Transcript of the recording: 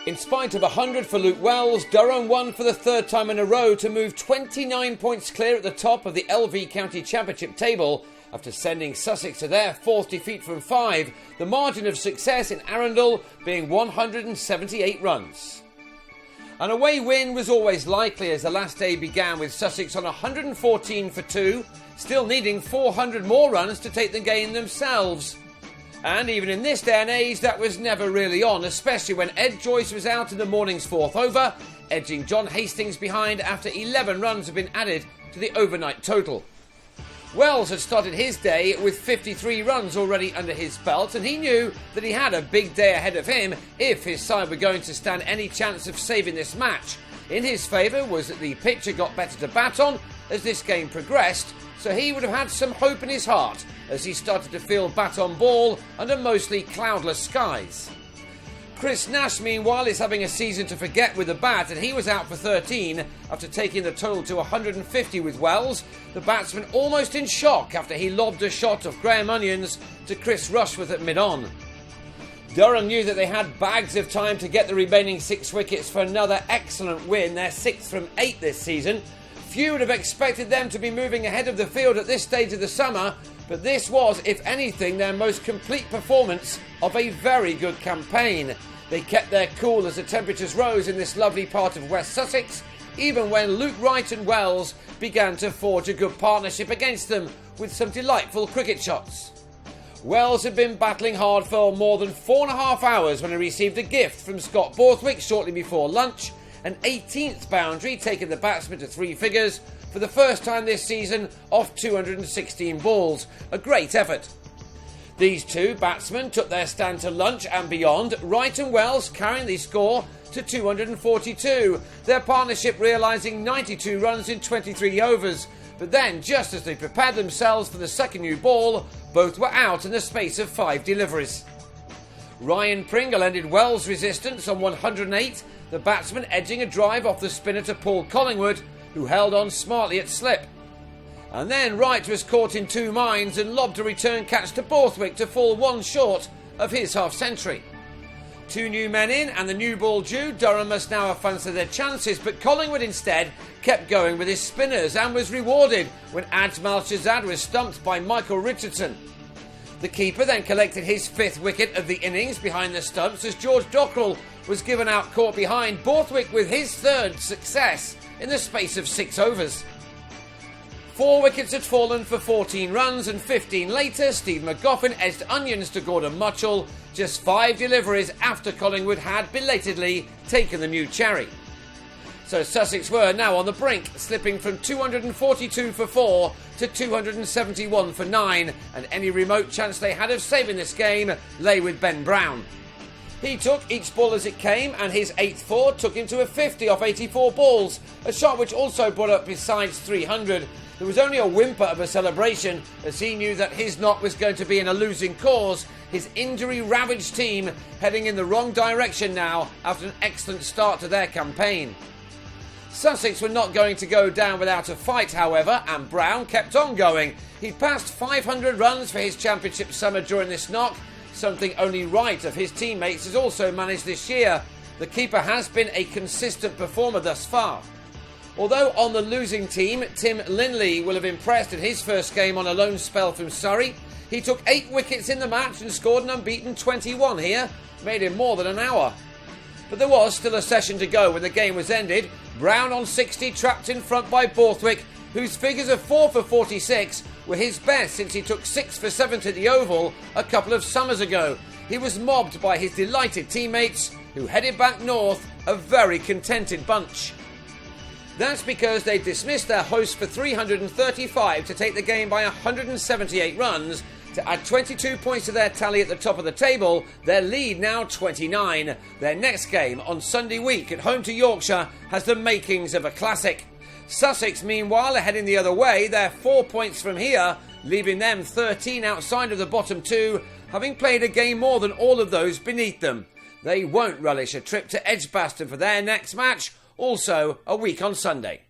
In spite of 100 for Luke Wells, Durham won for the third time in a row to move 29 points clear at the top of the LV County Championship table after sending Sussex to their fourth defeat from 5, the margin of success in Arundel being 178 runs. An away win was always likely as the last day began with Sussex on 114 for 2, still needing 400 more runs to take the game themselves. And even in this day and age, that was never really on, especially when Ed Joyce was out in the morning's fourth over, edging John Hastings behind after 11 runs had been added to the overnight total. Wells had started his day with 53 runs already under his belt, and he knew that he had a big day ahead of him if his side were going to stand any chance of saving this match. In his favour was that the pitcher got better to bat on as this game progressed, so he would have had some hope in his heart as he started to feel bat on ball under mostly cloudless skies. Chris Nash, meanwhile, is having a season to forget with the bat, and he was out for 13 after taking the total to 150 with Wells, the batsman almost in shock after he lobbed a shot of Graham Onions to Chris Rushworth at mid-on. Durham knew that they had bags of time to get the remaining 6 wickets for another excellent win, their 6th from 8 this season. Few would have expected them to be moving ahead of the field at this stage of the summer, but this was, if anything, their most complete performance of a very good campaign. They kept their cool as the temperatures rose in this lovely part of West Sussex, even when Luke Wright and Wells began to forge a good partnership against them with some delightful cricket shots. Wells had been battling hard for more than 4.5 hours when he received a gift from Scott Borthwick shortly before lunch, an 18th boundary taking the batsman to 3 figures for the first time this season off 216 balls. A great effort. These two batsmen took their stand to lunch and beyond, Wright and Wells carrying the score to 242, their partnership realising 92 runs in 23 overs. But then, just as they prepared themselves for the second new ball, both were out in the space of 5 deliveries. Ryan Pringle ended Wells' resistance on 108, the batsman edging a drive off the spinner to Paul Collingwood, who held on smartly at slip. And then Wright was caught in 2 minds and lobbed a return catch to Borthwick to fall 1 short of his half-century. 2 new men in and the new ball due, Durham must now have fancied their chances, but Collingwood instead kept going with his spinners and was rewarded when Ajmal Shazad was stumped by Michael Richardson. The keeper then collected his 5th wicket of the innings behind the stumps as George Dockrell was given out caught behind, Borthwick with his 3rd success in the space of 6 overs. 4 wickets had fallen for 14 runs, and 15 later, Steve McGoffin edged Onions to Gordon Mutchell, just 5 deliveries after Collingwood had belatedly taken the new cherry. So Sussex were now on the brink, slipping from 242 for 4 to 271 for 9, and any remote chance they had of saving this game lay with Ben Brown. He took each ball as it came, and his 8th 4 took him to a 50 off 84 balls, a shot which also brought up his side's 300. There was only a whimper of a celebration as he knew that his knock was going to be in a losing cause, his injury-ravaged team heading in the wrong direction now after an excellent start to their campaign. Sussex were not going to go down without a fight, however, and Brown kept on going. He'd passed 500 runs for his championship summer during this knock, something only Wright of his teammates has also managed this year. The keeper has been a consistent performer thus far. Although on the losing team, Tim Linley will have impressed in his first game on a loan spell from Surrey. He took 8 wickets in the match and scored an unbeaten 21 here, made him more than an hour. But there was still a session to go when the game was ended. Brown on 60, trapped in front by Borthwick, whose figures of 4 for 46 were his best since he took 6 for 7 to the Oval a couple of summers ago. He was mobbed by his delighted teammates, who headed back north, a very contented bunch. That's because they dismissed their hosts for 335 to take the game by 178 runs, to add 22 points to their tally at the top of the table, their lead now 29. Their next game on Sunday week at home to Yorkshire has the makings of a classic. Sussex, meanwhile, are heading the other way. They're 4 points from here, leaving them 13 outside of the bottom 2, having played a game more than all of those beneath them. They won't relish a trip to Edgbaston for their next match, also a week on Sunday.